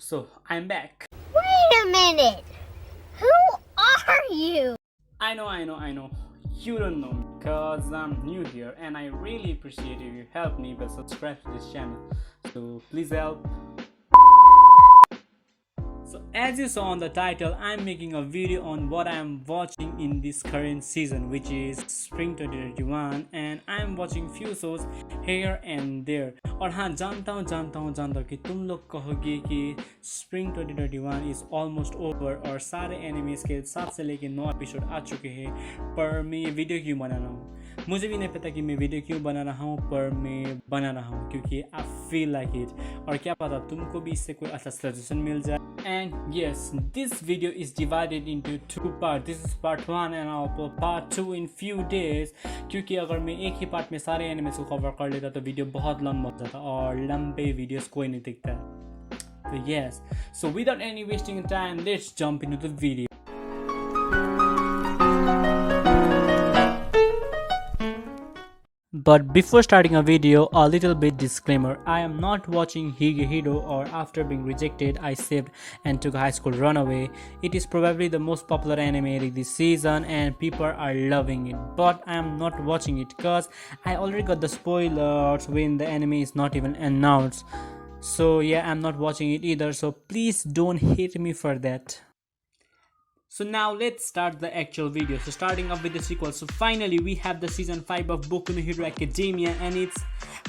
So I'm back. Wait a minute! Who are you? I know. You don't know me because I'm new here and I really appreciate if you help me by subscribe to this channel. So please help. So as you saw on the title, I'm making a video on what I'm watching in this current season, which is Spring 2021, and I'm watching few shows here and there. और हाँ जानता हूँ कि तुम लोग कहोगे कि Spring 2021 is almost over और सारे एनिमेस के 7 से लेके 9 एपिसोड आ चुके हैं, पर मैं ये वीडियो क्यों बना रहा हूँ? मुझे भी नहीं पता कि मैं वीडियो क्यों बना रहा हूँ, पर मैं बना रहा हूँ क्योंकि I feel like it, और क्या पता तुमको भी इससे कोई अच्छा सजेशन मिल जाए. And yes, this video is divided into two parts. This is part 1 and I'll upload part 2 in few days, क्योंकि अगर मैं एक ही पार्ट में सारे एनिमेस को कवर कर लेता तो वीडियो बहुत लंबा हो जाता और लंबे वीडियोस कोई नहीं दिखता. So yes, so without any wasting time, let's jump into the video. But before starting a video, a little bit disclaimer. I am not watching Higehiro or after being rejected, I saved and took high school runaway. It is probably the most popular anime this season and people are loving it. But I am not watching it because I already got the spoilers when the anime is not even announced. So yeah, I'm not watching it either. So please don't hate me for that. So now let's start the actual video. So starting off with the sequel. So finally we have the season 5 of Boku no Hero Academia and it's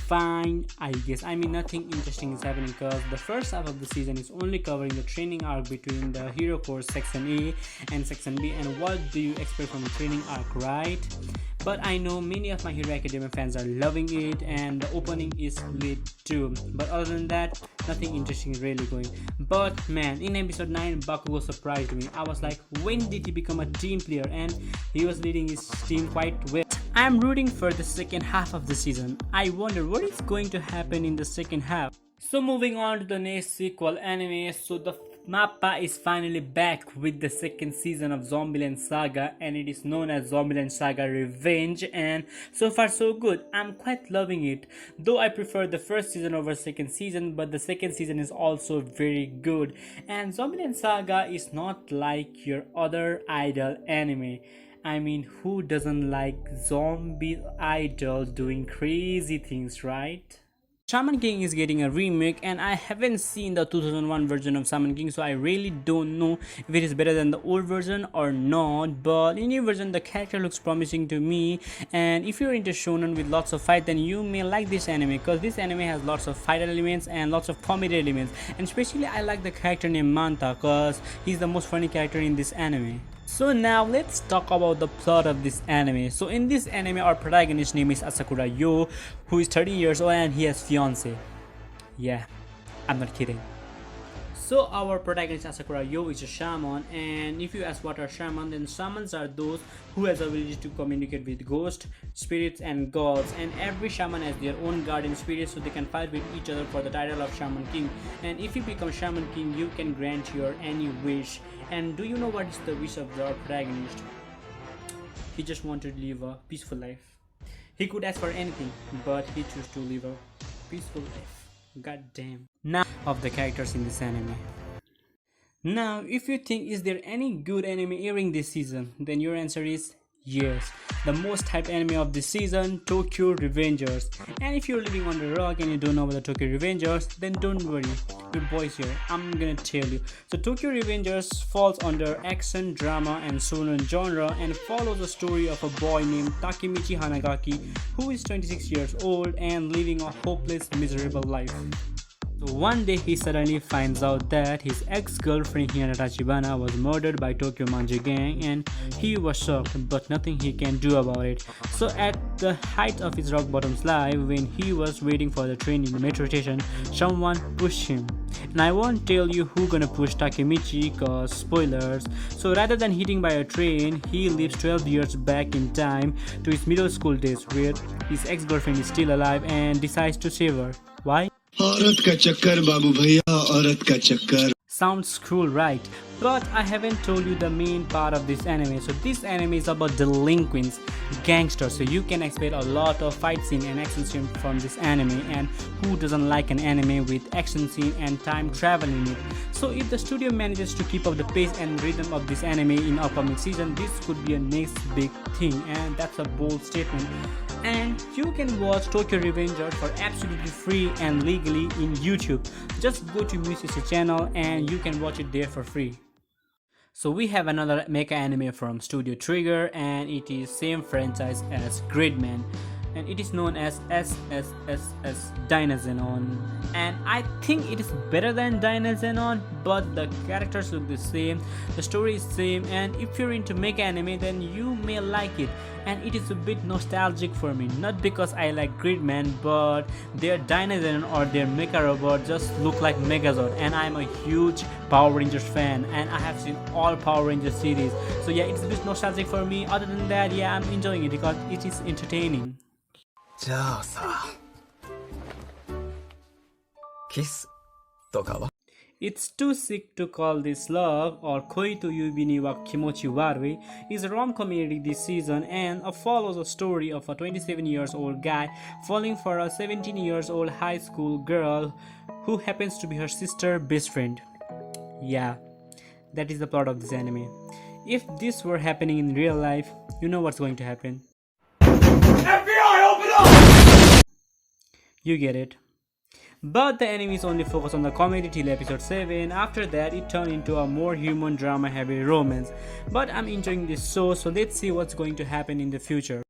fine, I guess. I mean, nothing interesting is happening because the first half of the season is only covering the training arc between the Hero Course Section A and Section B, and what do you expect from a training arc, right? But I know many of My Hero Academia fans are loving it and the opening is lit too. But other than that, nothing interesting is really going. But man, in episode 9, Bakugou surprised me. I was like, when did he become a team player? And he was leading his team quite well. I am rooting for the second half of the season. I wonder what is going to happen in the second half. So moving on to the next sequel anime. So the Mappa is finally back with the second season of Zombieland Saga, and it is known as Zombieland Saga Revenge, and so far so good. I'm quite loving it, though I prefer the first season over second season, but the second season is also very good. And Zombieland Saga is not like your other idol anime. I mean, who doesn't like zombie idols doing crazy things, right? Shaman King is getting a remake and I haven't seen the 2001 version of Shaman King, so I really don't know if it is better than the old version or not. But in new version the character looks promising to me, and if you're into shonen with lots of fight, then you may like this anime because this anime has lots of fight elements and lots of comedy elements, and especially I like the character named Manta because he's the most funny character in this anime. So now let's talk about the plot of this anime. So in this anime our protagonist name is Asakura Yo, who is 13 years old and he has fiance. Yeah, I'm not kidding. So our protagonist Asakura Yo is a shaman, and if you ask what are shamans, then shamans are those who has the ability to communicate with ghosts, spirits and gods, and every shaman has their own guardian spirit, so they can fight with each other for the title of Shaman King. And if you become Shaman King, you can grant your any wish. And do you know what is the wish of our protagonist? He just wanted to live a peaceful life. He could ask for anything, but he chose to live a peaceful life. God damn. Now of the characters in this anime. Now if you think is there any good anime airing this season, then your answer is yes. The most hyped anime of this season, Tokyo Revengers. And if you're living on the rock and you don't know about the Tokyo Revengers, then don't worry, your boys here, I'm gonna tell you. So Tokyo Revengers falls under action, drama and shonen genre and follows the story of a boy named Takemichi Hanagaki, who is 26 years old and living a hopeless, miserable life. So one day he suddenly finds out that his ex-girlfriend Hinata Tachibana was murdered by Tokyo Manja gang, and he was shocked, but nothing he can do about it. So at the height of his rock bottom's life, when he was waiting for the train in the metro station, someone pushed him. And I won't tell you who gonna push Takemichi cause spoilers. So rather than hitting by a train, he lives 12 years back in time to his middle school days where his ex-girlfriend is still alive and decides to save her. Why? औरत का चक्कर बाबू भैया औरत का चक्कर. Sounds cool, right? But I haven't told you the main part of this anime. So this anime is about delinquents, gangsters. So you can expect a lot of fight scene and action scene from this anime. And who doesn't like an anime with action scene and time travel in it? So if the studio manages to keep up the pace and rhythm of this anime in upcoming season, this could be a next big thing, and that's a bold statement. And you can watch Tokyo Revenger for absolutely free and legally in YouTube. Just go to Music's channel and you can watch it there for free. So we have another mecha anime from Studio Trigger, and it is same franchise as Gridman, and it is known as SSSS Dynazenon, and I think it is better than Dynazenon, but the characters look the same, the story is same, and if you're into mecha anime then you may like it. And it is a bit nostalgic for me, not because I like Gridman, but their Dynazenon or their mecha robot just look like Megazord, and I'm a huge Power Rangers fan and I have seen all Power Rangers series, so yeah, it's a bit nostalgic for me. Other than that, yeah, I'm enjoying it because it is entertaining. じゃあさ、キスとかは It's Too Sick to Call This Love, or Koi to Ubiniwa Kimochiwari, is a rom-com this season and follows a story of a 27-year-old guy falling for a 17-year-old high school girl who happens to be her sister's best friend. Yeah, that is the plot of this anime. If this were happening in real life, you know what's going to happen. FBI, open up! You get it. But the anime is only focused on the comedy till episode 7. After that, it turned into a more human drama heavy romance. But I'm enjoying this show, so let's see what's going to happen in the future.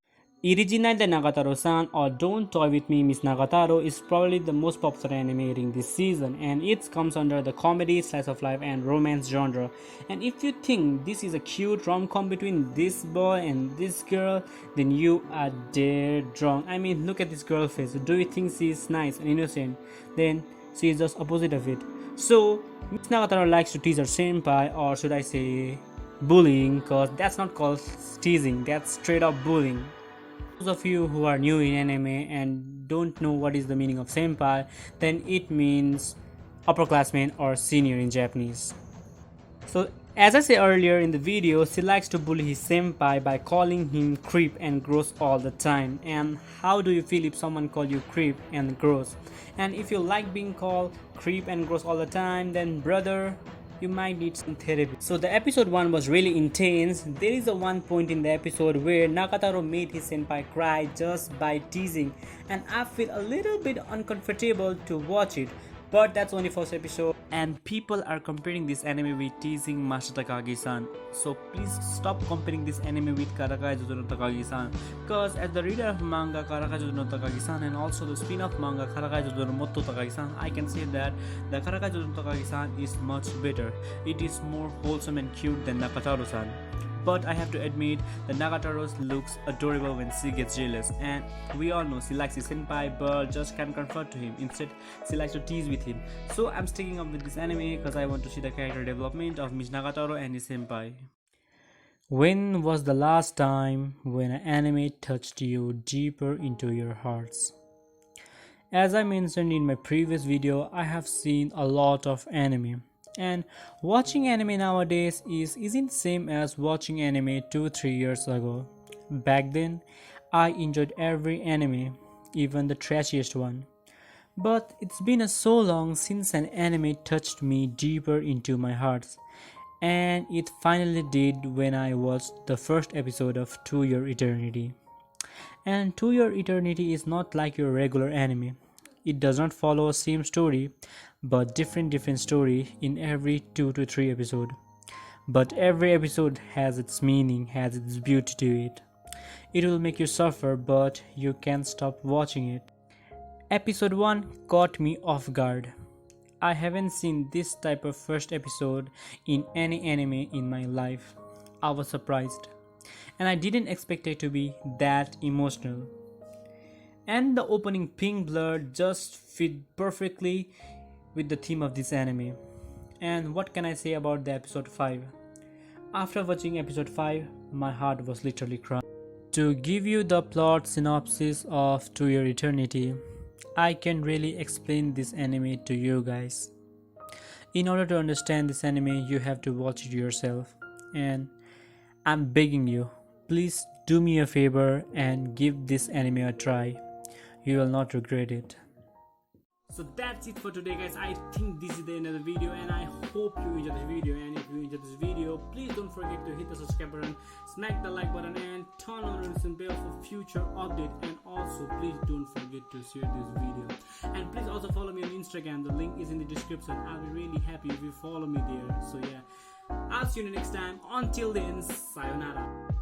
Irijinal de Nagatoro-san, or Don't Toy With Me Miss Nagatoro, is probably the most popular anime this season, and it comes under the comedy, slice of life and romance genre. And if you think this is a cute rom-com between this boy and this girl, then you are dead wrong. I mean, look at this girl face. Do you think she is nice and innocent? Then she is just opposite of it. So Miss Nagatoro likes to tease her senpai, or should I say bullying, cause that's not called teasing, that's straight up bullying. Those of you who are new in anime and don't know what is the meaning of senpai, then it means upperclassman or senior in Japanese. So as I said earlier in the video, she likes to bully his senpai by calling him creep and gross all the time. And how do you feel if someone calls you creep and gross? And if you like being called creep and gross all the time, then brother, you might need some therapy. So the episode 1 was really intense. There is a one point in the episode where Nagatoro made his senpai cry just by teasing, and I feel a little bit uncomfortable to watch it. But that's only first episode, and people are comparing this anime with teasing Master Takagi-san. So please stop comparing this anime with Karakai Jojo no Takagi-san, because as the reader of manga Karakai Jojo no Takagi-san and also the spin-off manga Karakai Jojo no Motto Takagi-san, I can say that the Karakai Jojo no Takagi-san is much better. It is more wholesome and cute than Nagatoro-san. But I have to admit that Nagatoro looks adorable when she gets jealous, and we all know she likes his senpai but just can't confront to him. Instead, she likes to tease with him. So I'm sticking up with this anime because I want to see the character development of Miss Nagatoro and his senpai. When was the last time when an anime touched you deeper into your hearts? As I mentioned in my previous video, I have seen a lot of anime. And watching anime nowadays isn't same as watching anime 2-3 years ago. Back then, I enjoyed every anime, even the trashiest one. But it's been so long since an anime touched me deeper into my heart. And it finally did when I watched the first episode of To Your Eternity. And To Your Eternity is not like your regular anime. It does not follow a same story, but different story in every 2 to 3 episode. But every episode has its meaning, has its beauty to it. It will make you suffer, but you can't stop watching it. Episode 1 caught me off guard. I haven't seen this type of first episode in any anime in my life. I was surprised, and I didn't expect it to be that emotional. And the opening pink blur just fit perfectly with the theme of this anime. And what can I say about the episode 5? After watching episode 5, my heart was literally crying. To give you the plot synopsis of To Your Eternity, I can really explain this anime to you guys. In order to understand this anime, you have to watch it yourself. And I'm begging you, please do me a favor and give this anime a try. You will not regret it. So that's it for today, guys. I think this is the end of the video, and I hope hope you enjoyed this video, and if you enjoyed this video, please don't forget to hit the subscribe button, smack the like button, and turn on the notification bell for future update. And also please don't forget to share this video, and please also follow me on Instagram. The link is in the description. I'll be really happy if you follow me there. So yeah, I'll see you next time. Until then, sayonara.